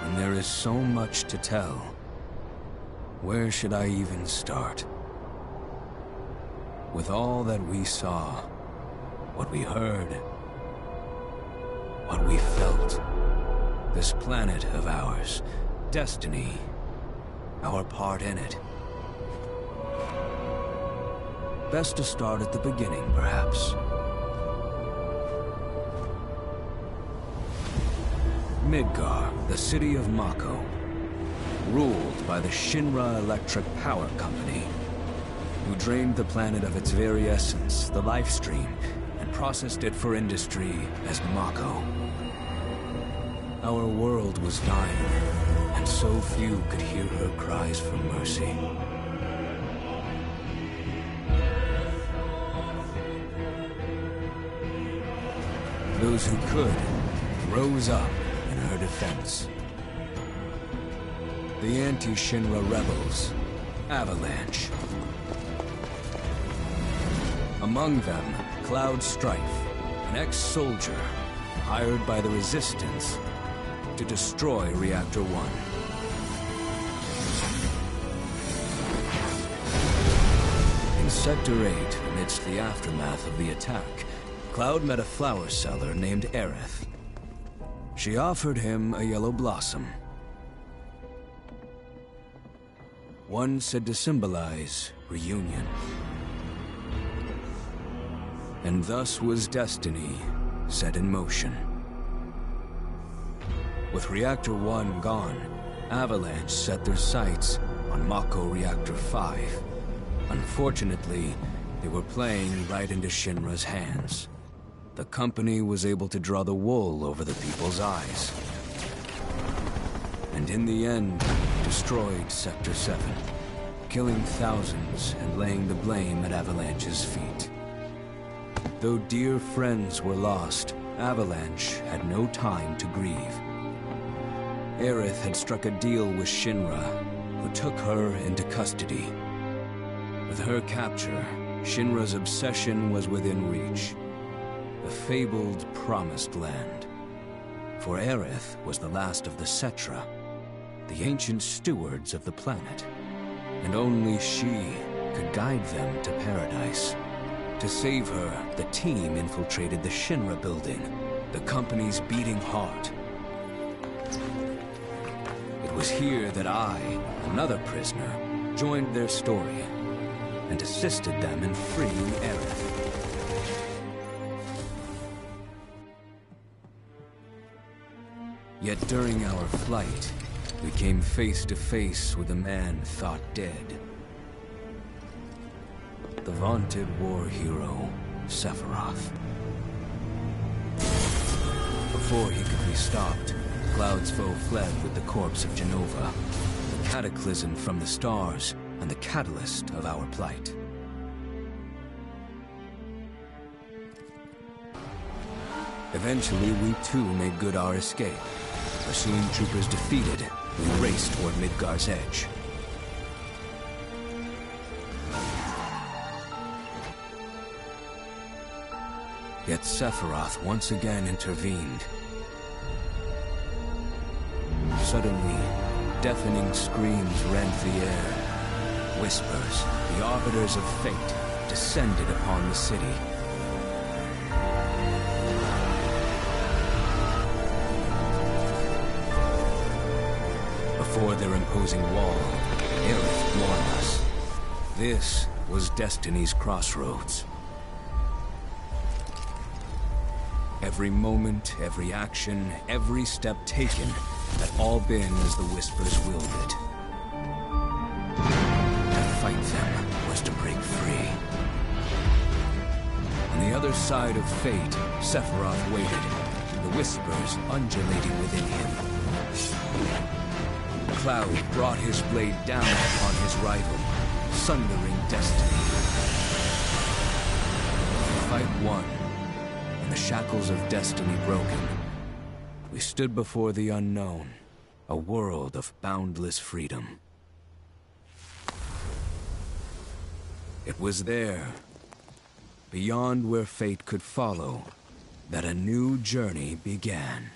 And there is so much to tell. Where should I even start? With all that we saw, what we heard, what we felt, this planet of ours, destiny, our part in it. Best to start at the beginning, perhaps. Midgar, the city of Mako, ruled by the Shinra Electric Power Company, who drained the planet of its very essence, the life stream, and processed it for industry as Mako. Our world was dying, and so few could hear her cries for mercy. Those who could rose up in her defense. The anti-Shinra rebels, Avalanche. Among them, Cloud Strife, an ex-soldier hired by the Resistance to destroy Reactor 1. In Sector 8, amidst the aftermath of the attack, Cloud met a flower seller named Aerith. She offered him a yellow blossom. One said to symbolize reunion. And thus was destiny set in motion. With Reactor 1 gone, Avalanche set their sights on Mako Reactor 5. Unfortunately, they were playing right into Shinra's hands. The company was able to draw the wool over the people's eyes. And in the end, destroyed Sector 7, killing thousands and laying the blame at Avalanche's feet. Though dear friends were lost, Avalanche had no time to grieve. Aerith had struck a deal with Shinra, who took her into custody. With her capture, Shinra's obsession was within reach. The fabled Promised Land. For Aerith was the last of the Cetra, the ancient stewards of the planet, and only she could guide them to paradise. To save her, the team infiltrated the Shinra building, the company's beating heart. It was here that I, another prisoner, joined their story and assisted them in freeing Aerith. Yet during our flight, we came face to face with a man thought dead. The vaunted war hero, Sephiroth. Before he could be stopped, Cloud's foe fled with the corpse of Genova, the cataclysm from the stars and the catalyst of our plight. Eventually, we too made good our escape. Pursuing troopers defeated, we raced toward Midgar's edge. Yet Sephiroth once again intervened. Suddenly, deafening screams rent the air. Whispers, the arbiters of fate, descended upon the city. Before their imposing wall, Aerith warned us. This was Destiny's crossroads. Every moment, every action, every step taken had all been as the Whispers willed it. To fight them was to break free. On the other side of fate, Sephiroth waited, the Whispers undulating within him. Cloud brought his blade down upon his rival, sundering destiny. The fight won, and the shackles of destiny broken. We stood before the unknown, a world of boundless freedom. It was there, beyond where fate could follow, that a new journey began.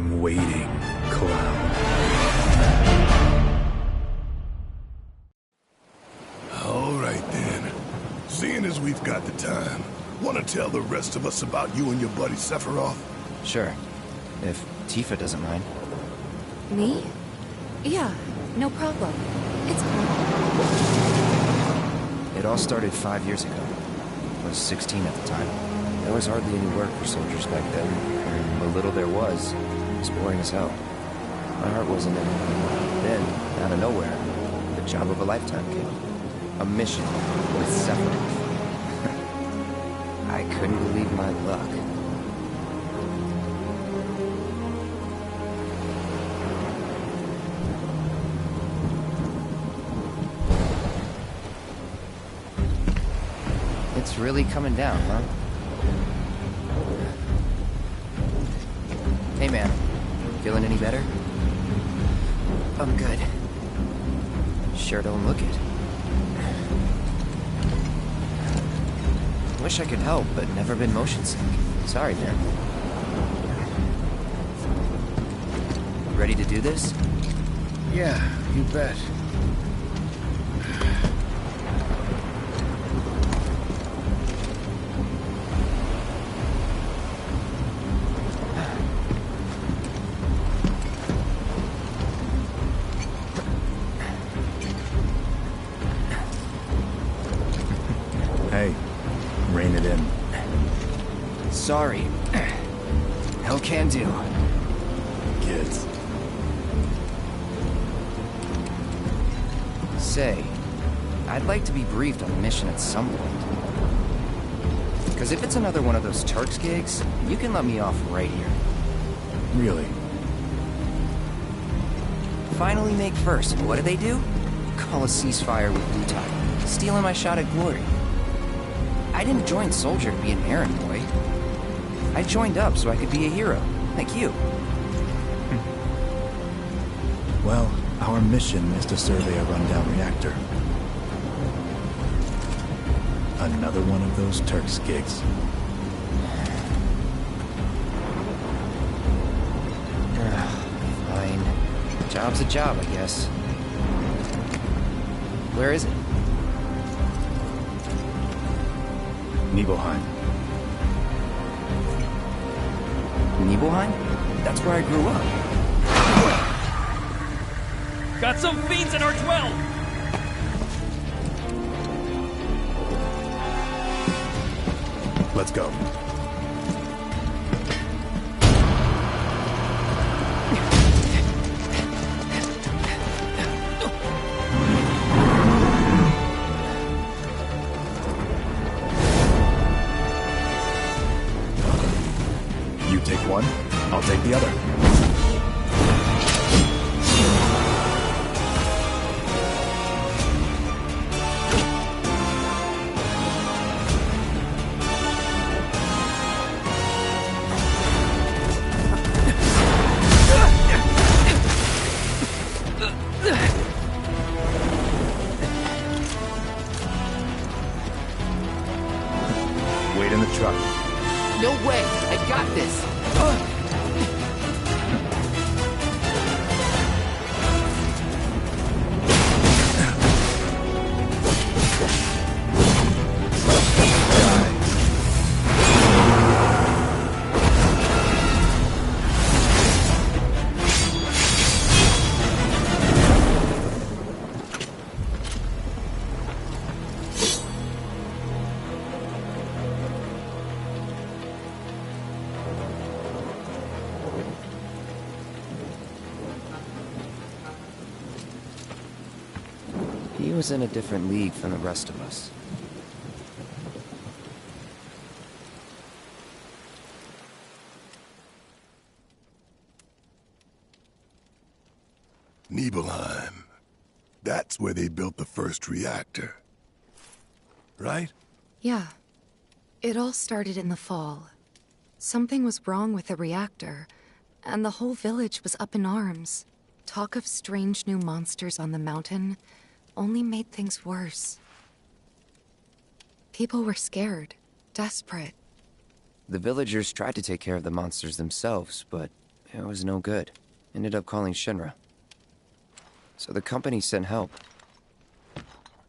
long waiting, clown. All right then. Seeing as we've got the time, want to tell the rest of us about you and your buddy Sephiroth? Sure. If Tifa doesn't mind. Me? Yeah, no problem. It's cool. It all started 5 years ago. I was 16 at the time. There was hardly any work for soldiers back then, and the little there was boring as hell. My heart wasn't in it. Then, out of nowhere, the job of a lifetime came. A mission with Sephiroth. I couldn't believe my luck. It's really coming down, huh? Hey man, feeling any better? I'm good. Sure don't look it. Wish I could help, but never been motion sick. Sorry, man. Ready to do this? Yeah, you bet. Hey, rein it in. Sorry. No can do. Kids. Say, I'd like to be briefed on the mission at some point. Because if it's another one of those Turks gigs, you can let me off right here. Really? Finally make first, and what do? Call a ceasefire with Blue Tie. Stealing my shot at glory. I didn't join Soldier to be an errand boy. I joined up so I could be a hero, like you. Well, our mission is to survey a rundown reactor. Another one of those Turks gigs. Fine. Job's a job, I guess. Where is it? Nibelheim. Nibelheim? That's where I grew up. Got some fiends in our 12! Let's go. You take one, I'll take the other. Wait in the truck. No way! I got this! He was in a different league from the rest of us. Nibelheim. That's where they built the first reactor. Right? Yeah. It all started in the fall. Something was wrong with the reactor, and the whole village was up in arms. Talk of strange new monsters on the mountain only made things worse. People were scared, desperate. The villagers tried to take care of the monsters themselves, but It was no good. Ended up calling Shinra. So the company sent help.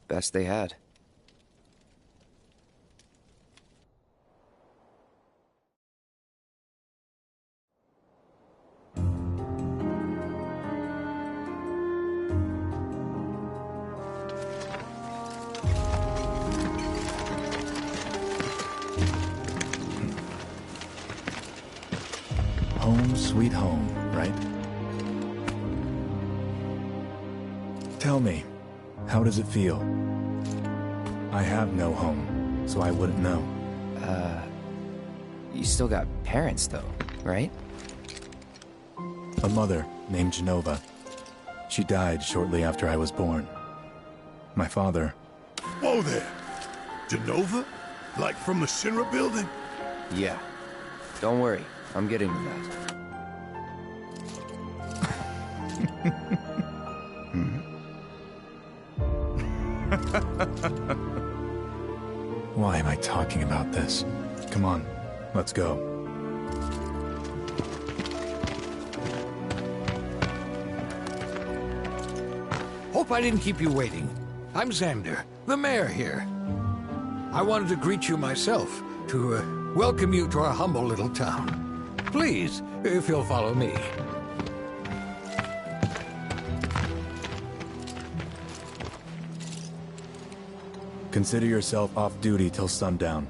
Best they had. Home sweet home, right? Tell me, how does it feel? I have no home, so I wouldn't know. You still got parents, though, right? A mother named Genova. She died shortly after I was born. My father... Whoa there! Genova? Like from the Shinra building? Yeah. Don't worry, I'm getting to that. Why am I talking about this? Come on, let's go. Hope I didn't keep you waiting. I'm Xander, the mayor here. I wanted to greet you myself, to welcome you to our humble little town. Please, if you'll follow me. Consider yourself off duty till sundown.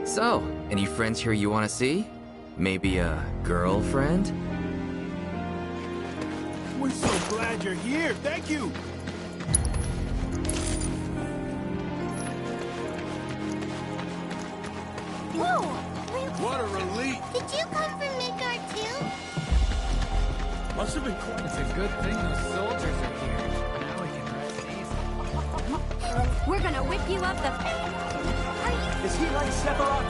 So, any friends here you want to see? Maybe a girlfriend? We're so glad you're here. Thank you. Whoa! What a relief. Did you come from Midgard too? Must have been quite. It's a good thing those soldiers are here. Now we can rest easy. We're gonna whip you up the... Are you... Is he like Sephiroth?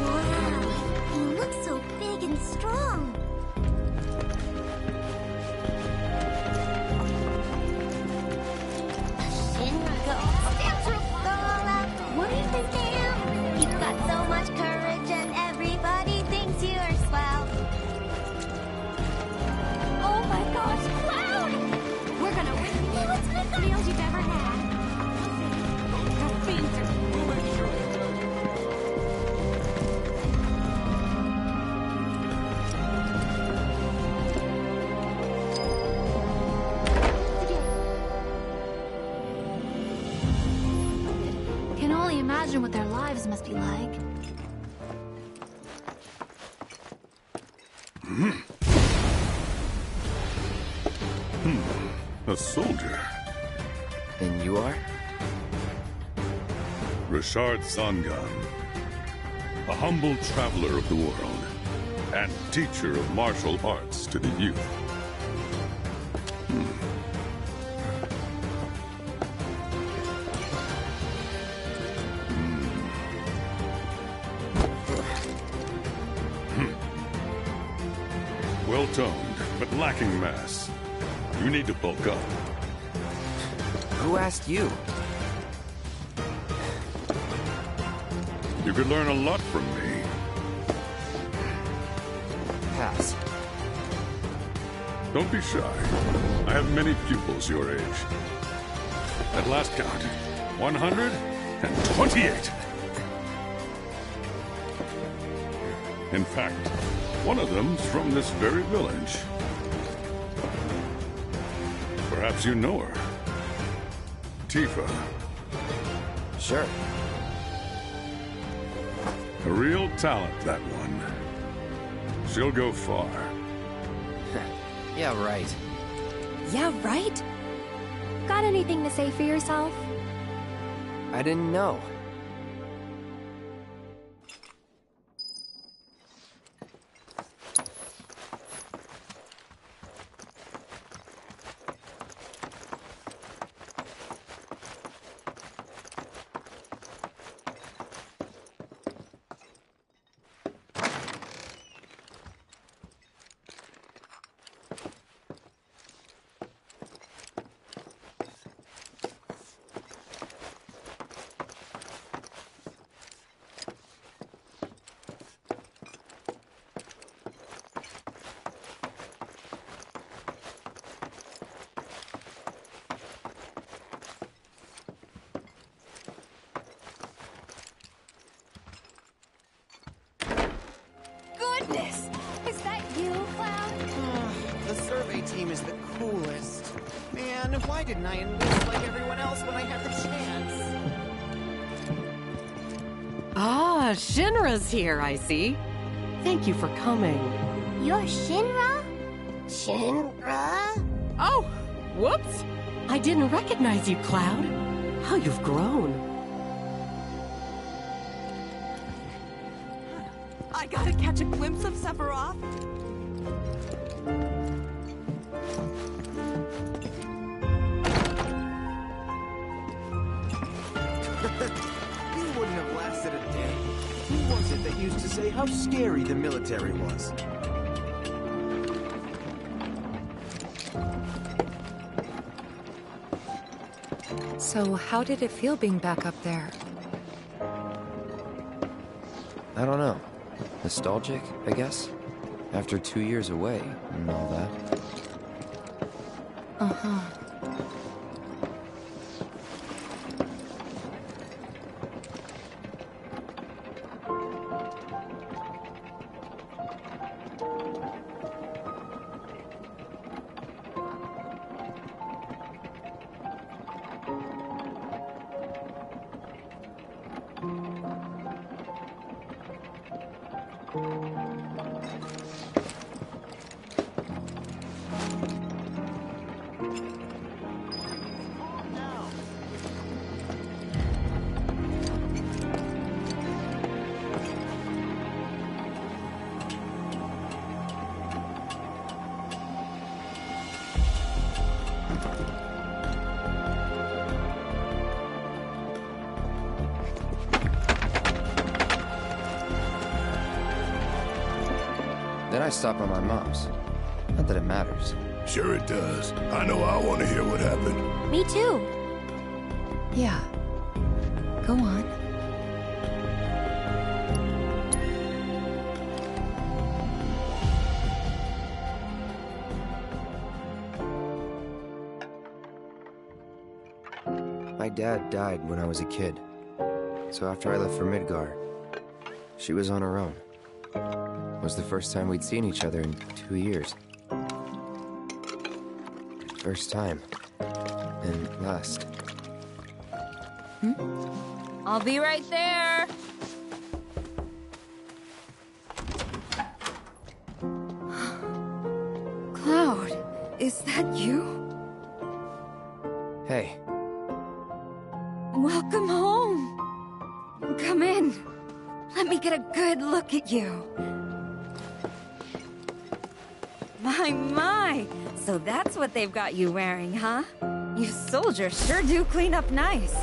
Wow, he looks so big and strong. Shinra go all out. What do you think, Sam? You've got so much courage and everybody thinks you're swell. Oh my gosh, Cloud! We're gonna win the meals you've ever had. Your beans are... Can only imagine what their lives must be like. A soldier. And you are? Richard Sangan. a humble traveler of the world, and teacher of martial arts to the youth. Well-toned, but lacking mass. You need to bulk up. Who asked you? You could learn a lot from me. Pass. Don't be shy. I have many pupils your age. At last count, 128. In fact, one of them's from this very village. Perhaps you know her. Tifa. Sure. A real talent, that one. She'll go far. Yeah, right. Yeah, right? Got anything to say for yourself? I didn't know. Goodness! Is that you, Cloud? The survey team is the coolest. Man, why didn't I enlist like everyone else when I had the chance? Ah, Shinra's here, I see. Thank you for coming. You're Shinra? Shinra? Oh, whoops! I didn't recognize you, Cloud. How you've grown. I gotta catch a glimpse of Sephiroth. You wouldn't have lasted a day. Who was it that used to say how scary the military was? So how did it feel being back up there? I don't know. Nostalgic, I guess? After 2 years away and all that. Uh-huh. Then I stopped by my mom's. Not that it matters. Sure it does. I know I want to hear what happened. Me too. Yeah. Go on. My dad died when I was a kid. So after I left for Midgar, she was on her own. It was the first time we'd seen each other in 2 years. First time. And last. I'll be right there. Cloud, is that you? Hey. Welcome home. Come in. Let Let me get a good look at you. My. So that's what they've got you wearing, huh? You soldiers sure do clean up nice.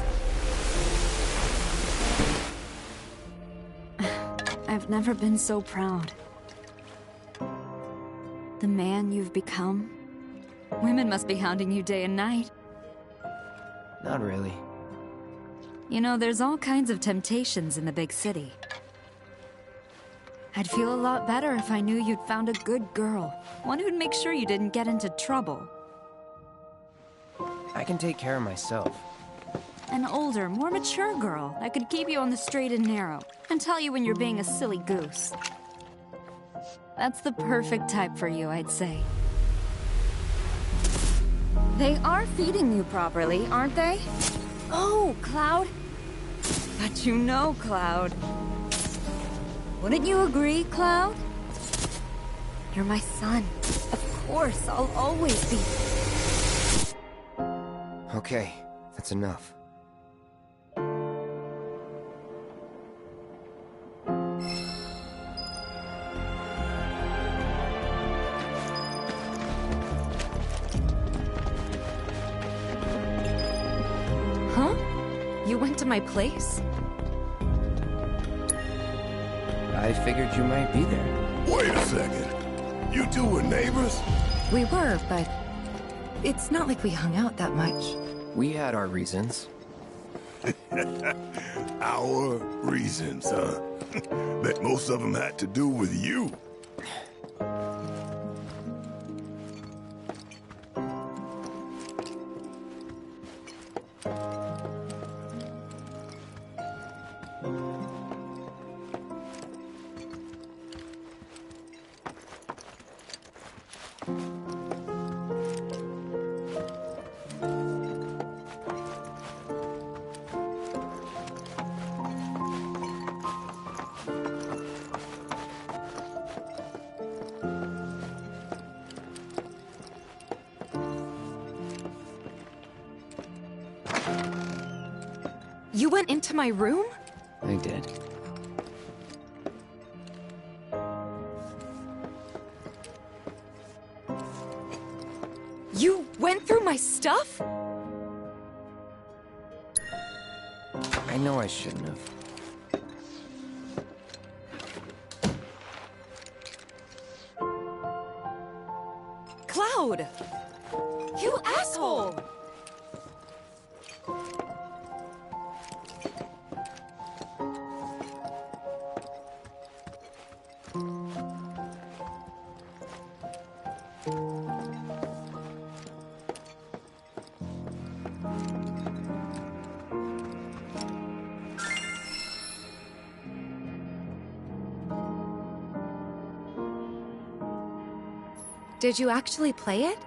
I've never been so proud. The man you've become. Women must be hounding you day and night. Not really. You know, there's all kinds of temptations in the big city. I'd feel a lot better if I knew you'd found a good girl. One who'd make sure you didn't get into trouble. I can take care of myself. An older, more mature girl that could keep you on the straight and narrow and tell you when you're being a silly goose. That's the perfect type for you, I'd say. They are feeding you properly, aren't they? Oh, Cloud. But you know, Cloud. Wouldn't you agree, Cloud? You're my son. Of course, I'll always be. Okay, that's enough. Huh? You went to my place? I figured you might be there. Wait a second. You two were neighbors? We were, but it's not like we hung out that much. We had our reasons. Our reasons, huh? Bet most of them had to do with you. You went into my room? I did. You went through my stuff? I know I shouldn't have. Cloud! You asshole! Did you actually play it?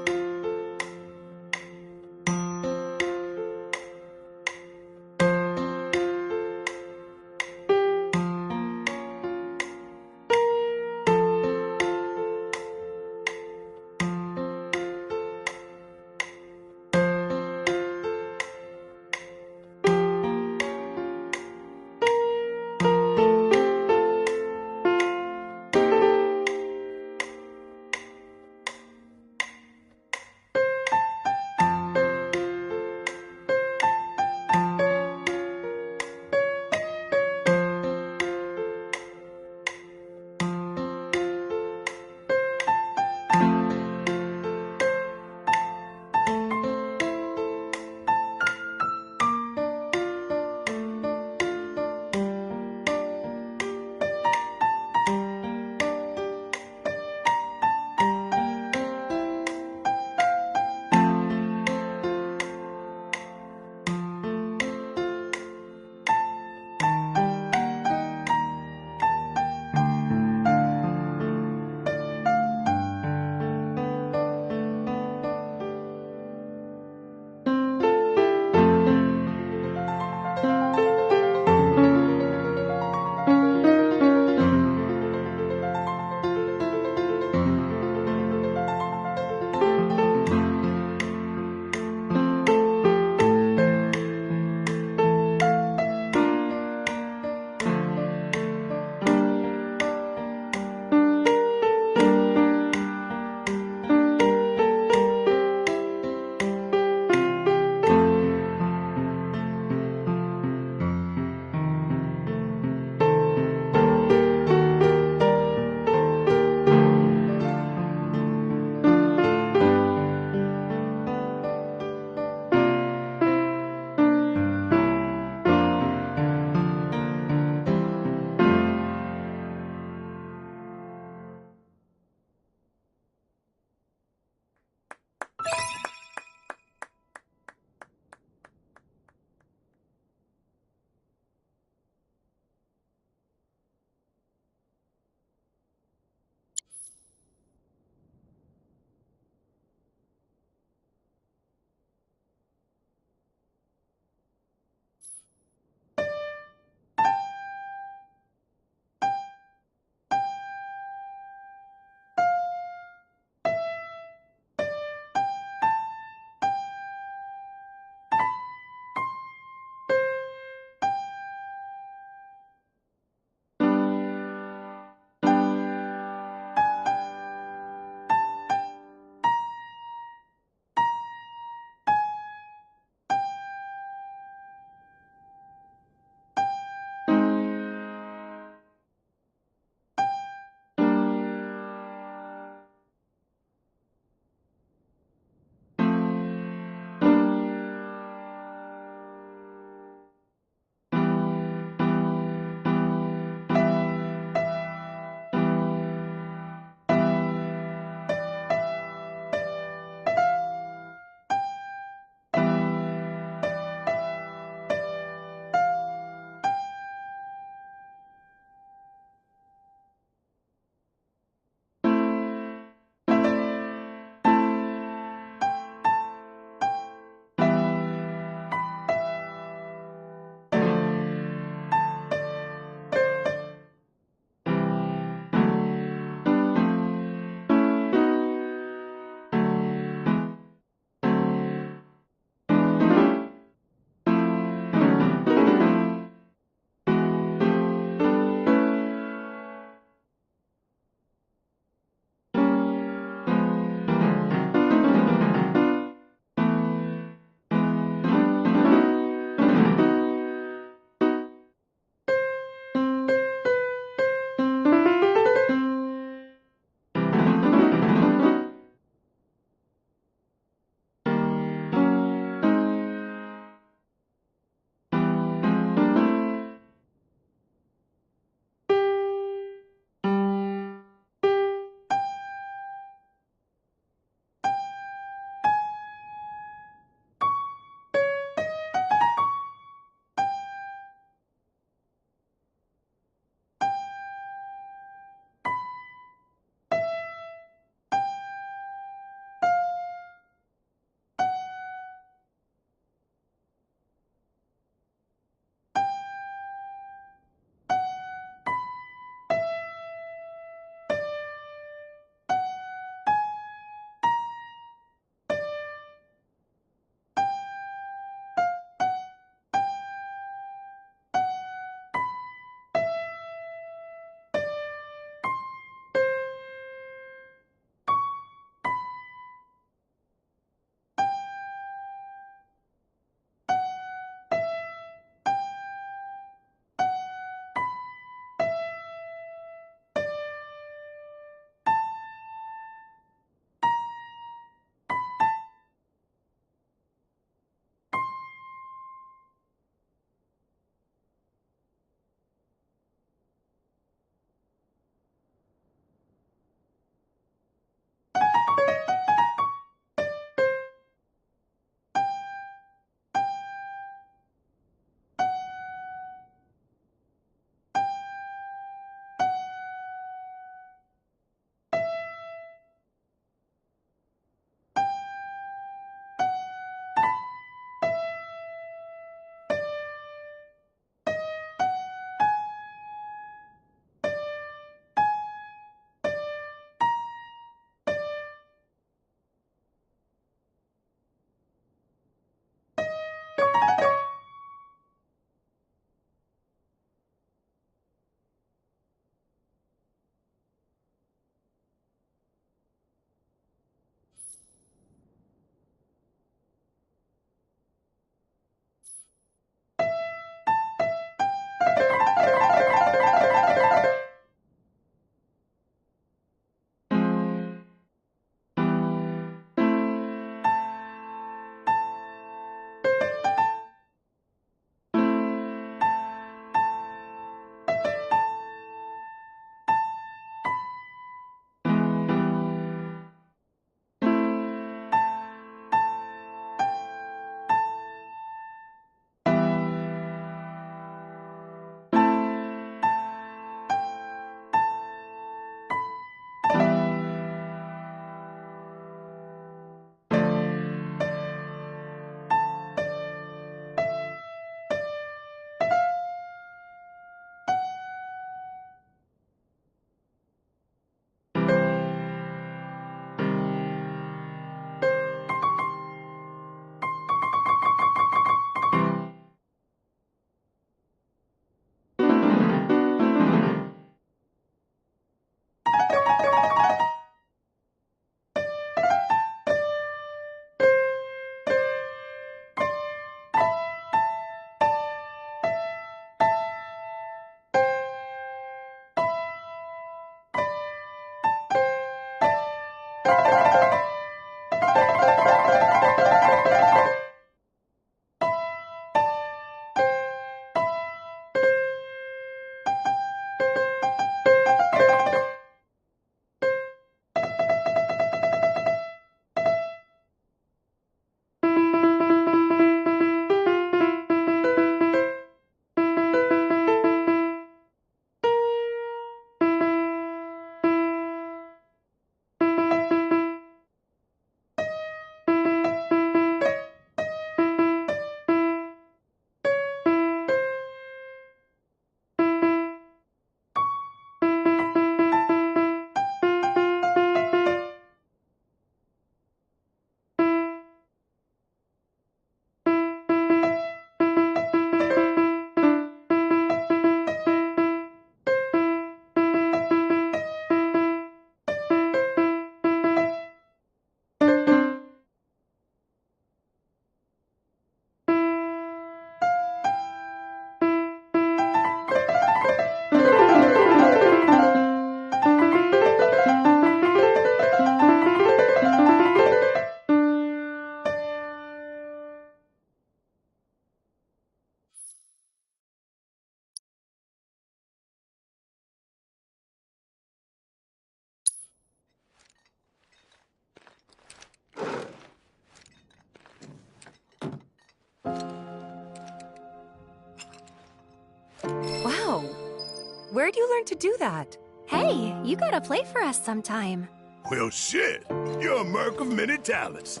Where'd you learn to do that? Hey, you gotta play for us sometime. Well, shit. You're a merc of many talents.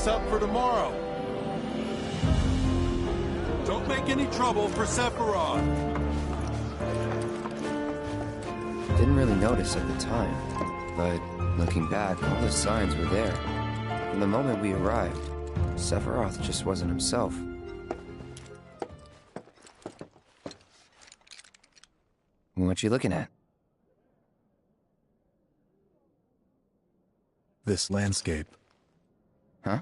Up for tomorrow. Don't make any trouble for Sephiroth. Didn't really notice at the time, but looking back, all the signs were there. From the moment we arrived, Sephiroth just wasn't himself. What you looking at? This landscape. Huh?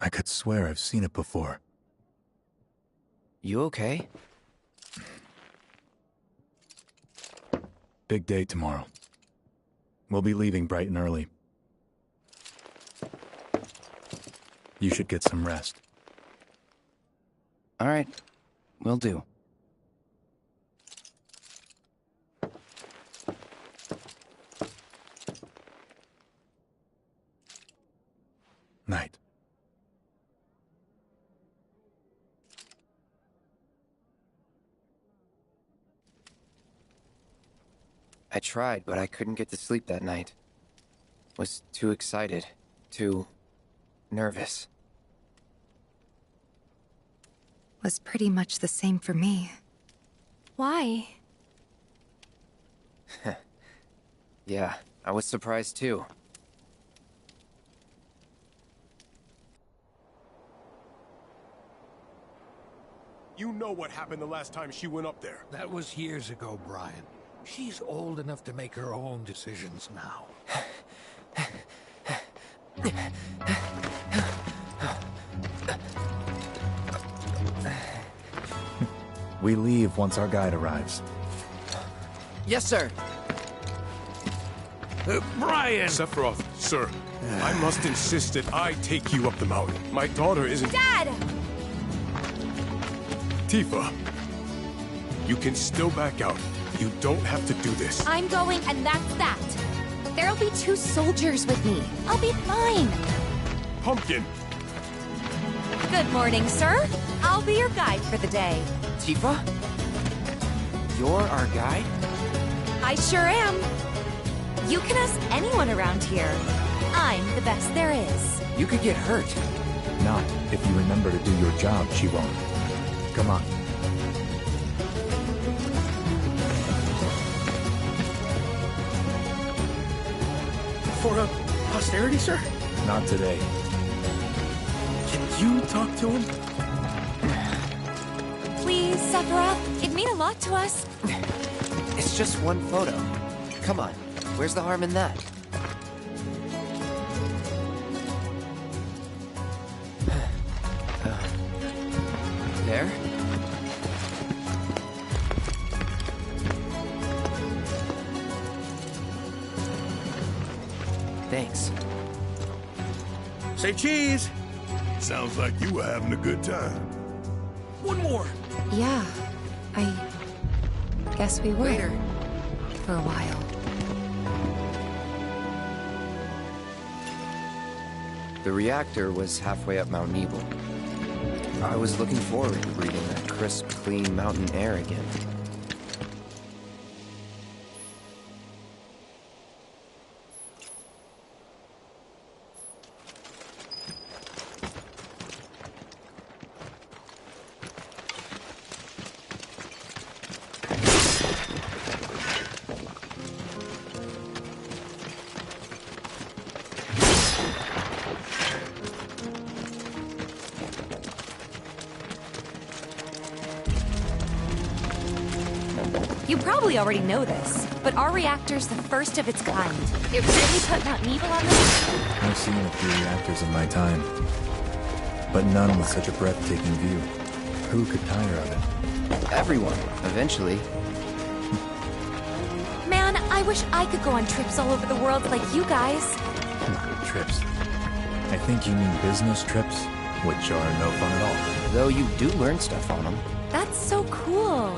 I could swear I've seen it before. You okay? Big day tomorrow. We'll be leaving bright and early. You should get some rest. All right. Will do. Night. I tried, but I couldn't get to sleep that night. Was too excited, too nervous. Was pretty much the same for me. Why? Yeah, I was surprised too. You know what happened the last time she went up there. That was years ago, Brian. She's old enough to make her own decisions now. We leave once our guide arrives. Yes, sir. Brian! Sephiroth, sir, I must insist that I take you up the mountain. My daughter isn't... Dad! Tifa, you can still back out. You don't have to do this. I'm going, and that's that. There'll be 2 soldiers with me. I'll be fine. Pumpkin! Good morning, sir. I'll I'll be your guide for the day. Tifa? You're our guide? I sure am. You can ask anyone around here. I'm the best there is. You could get hurt. Not if you remember to do your job, she won't. Come on. For posterity, sir? Not today. Can you talk to him? Please, Sephiroth. It'd mean a lot to us. It's just one photo. Come on. Where's the harm in that? There? Thanks. Say cheese! Sounds like you were having a good time. One more! Yeah, I guess we were. Later. For a while. The reactor was halfway up Mount Nebel. I was looking forward to breathing that crisp, clean mountain air again. You probably already know this, but our reactor's the first of its kind. It really put Mount Nebel on the map. I've seen a few reactors in my time, but none with such a breathtaking view. Who could tire of it? Everyone, eventually. Man, I wish I could go on trips all over the world like you guys. Trips. I think you mean business trips, which are no fun at all. Though you do learn stuff on them. That's so cool.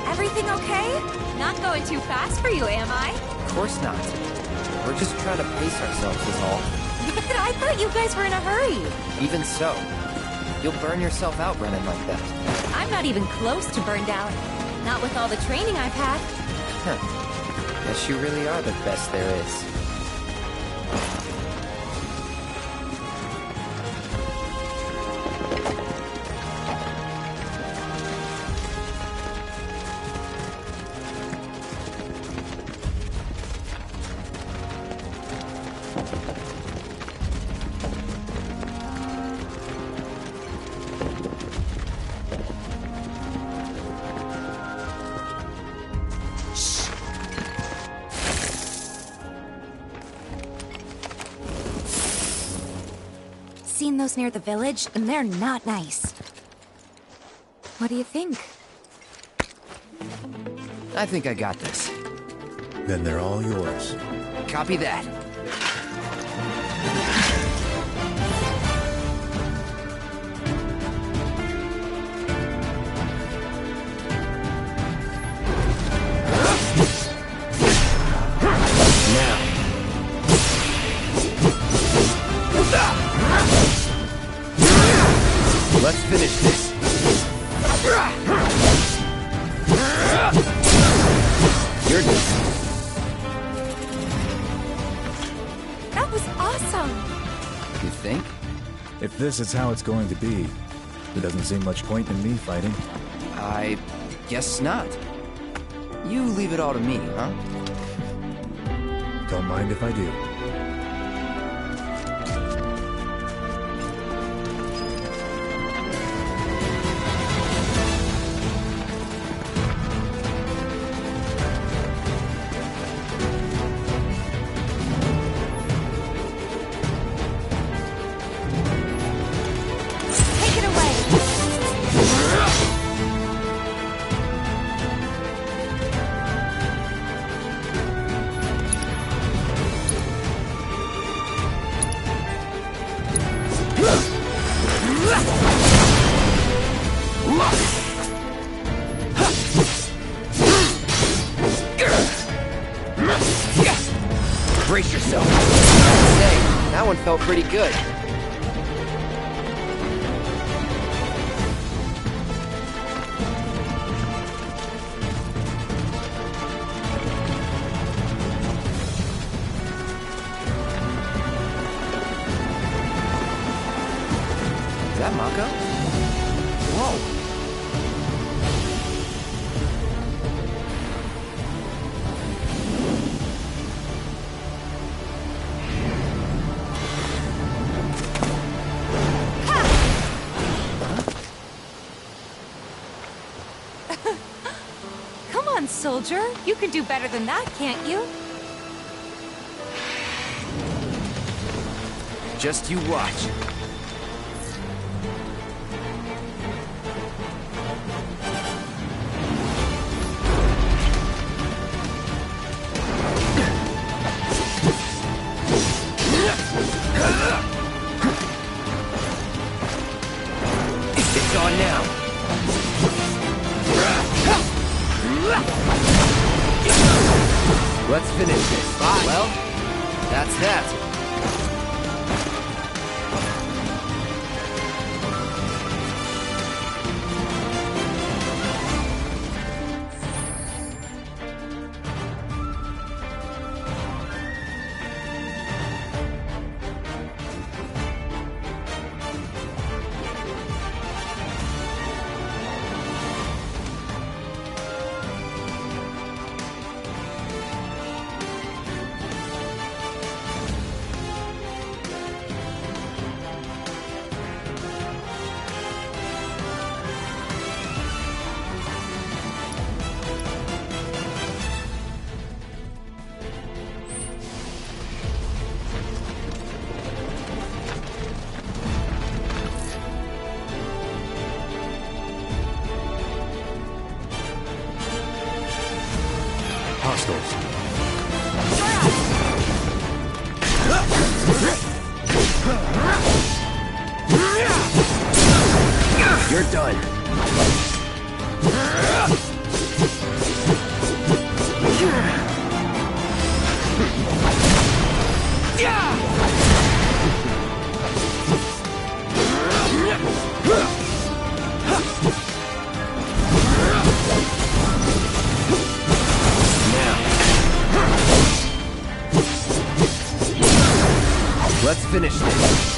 Everything okay? Not going too fast for you, am I? Of course not. We're just trying to pace ourselves is all. But I thought you guys were in a hurry. Even so, you'll burn yourself out running like that. I'm not even close to burned out. Not with all the training I've had. Huh. Guess you really are the best there is. Seen those near the village, and they're not nice. What do you think? I think I got this. Then they're all yours. Copy that. Let's finish this. You're done. That was awesome. You think? If this is how it's going to be, there doesn't seem much point in me fighting. I guess not. You leave it all to me, huh? Don't mind if I do. pretty good. Is that Mako? Whoa. Come on, soldier. You can do better than that, can't you? Just you watch. It's on now. Let's finish this. Well, that's that. Hostiles. You're done. Let's finish this.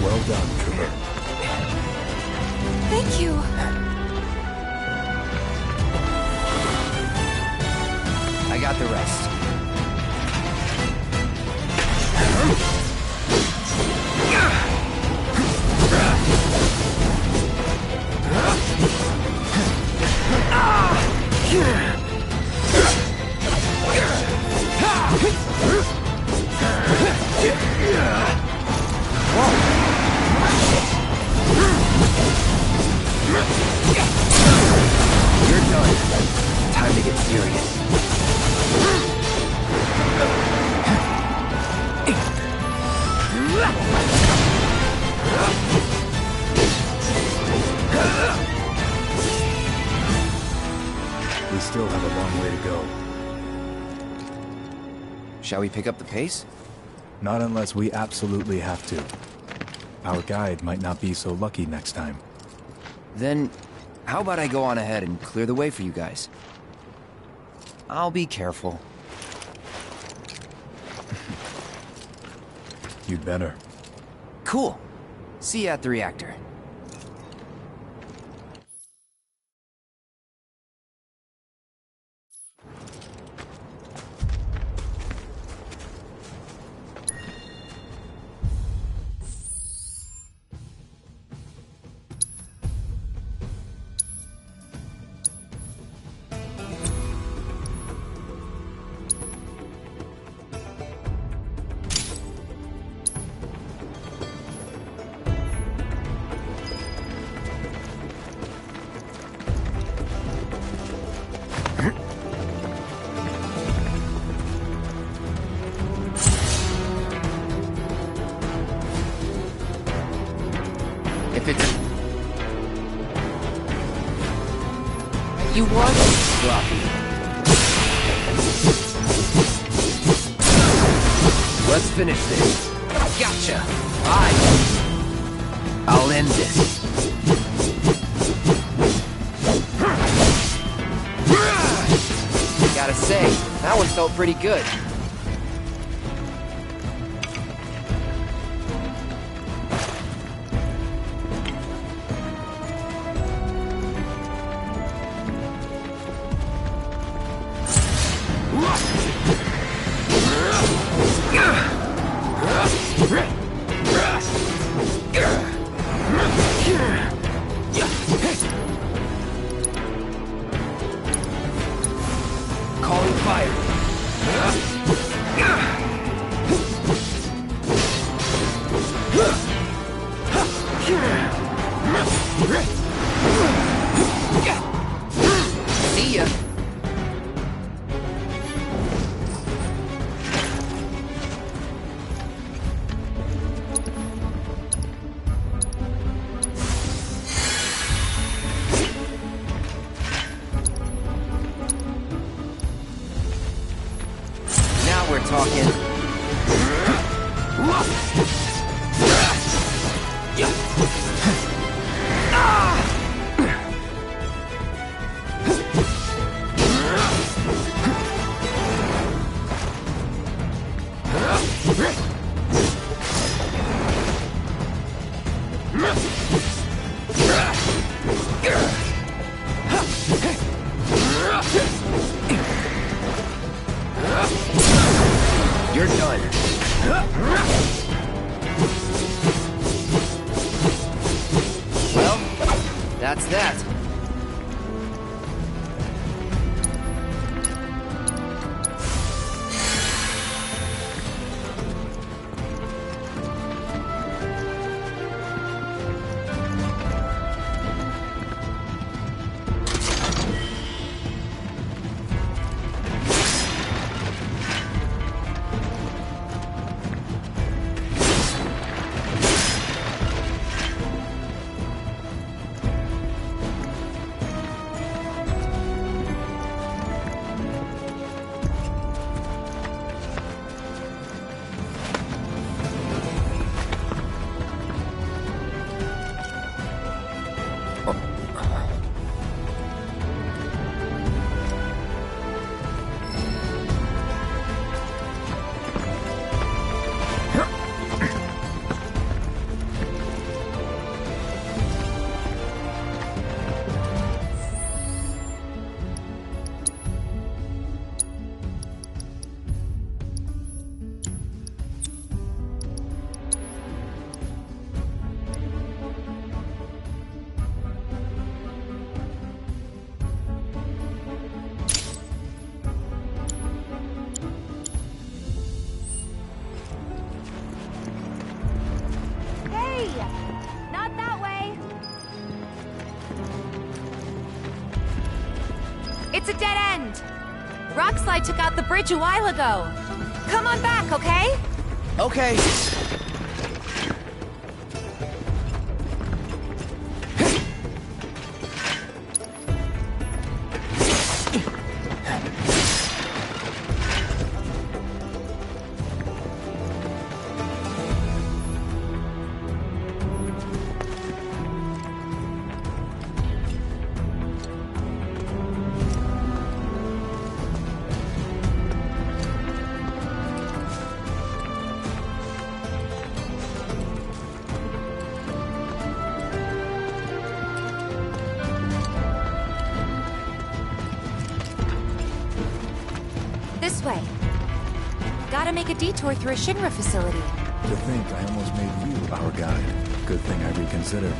Well done, Trooper. Thank you. I got the rest. You're done. Time to get serious. We still have a long way to go. Shall we pick up the pace? Not unless we absolutely have to. Our guide might not be so lucky next time. Then, how about I go on ahead and clear the way for you guys? I'll be careful. You'd better. Cool. See you at the reactor. You want it, Floppy. Let's finish this. Gotcha. I'll end this. Gotta say, that one felt pretty good. Calling fire. See ya. Now we're talking. You're done. Well, that's that. Not that way! It's a dead end! Rockslide took out the bridge a while ago. Come on back, okay? Okay. This way. Gotta make a detour through a Shinra facility. To think I almost made you our guide. Good thing I reconsidered.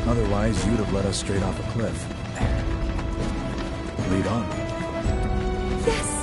Otherwise, you'd have led us straight off a cliff. Lead on. Yes!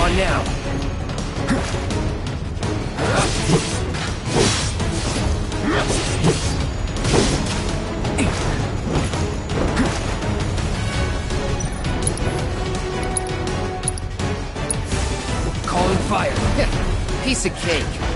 on now. Calling fire. Piece of cake.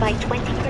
By 20%.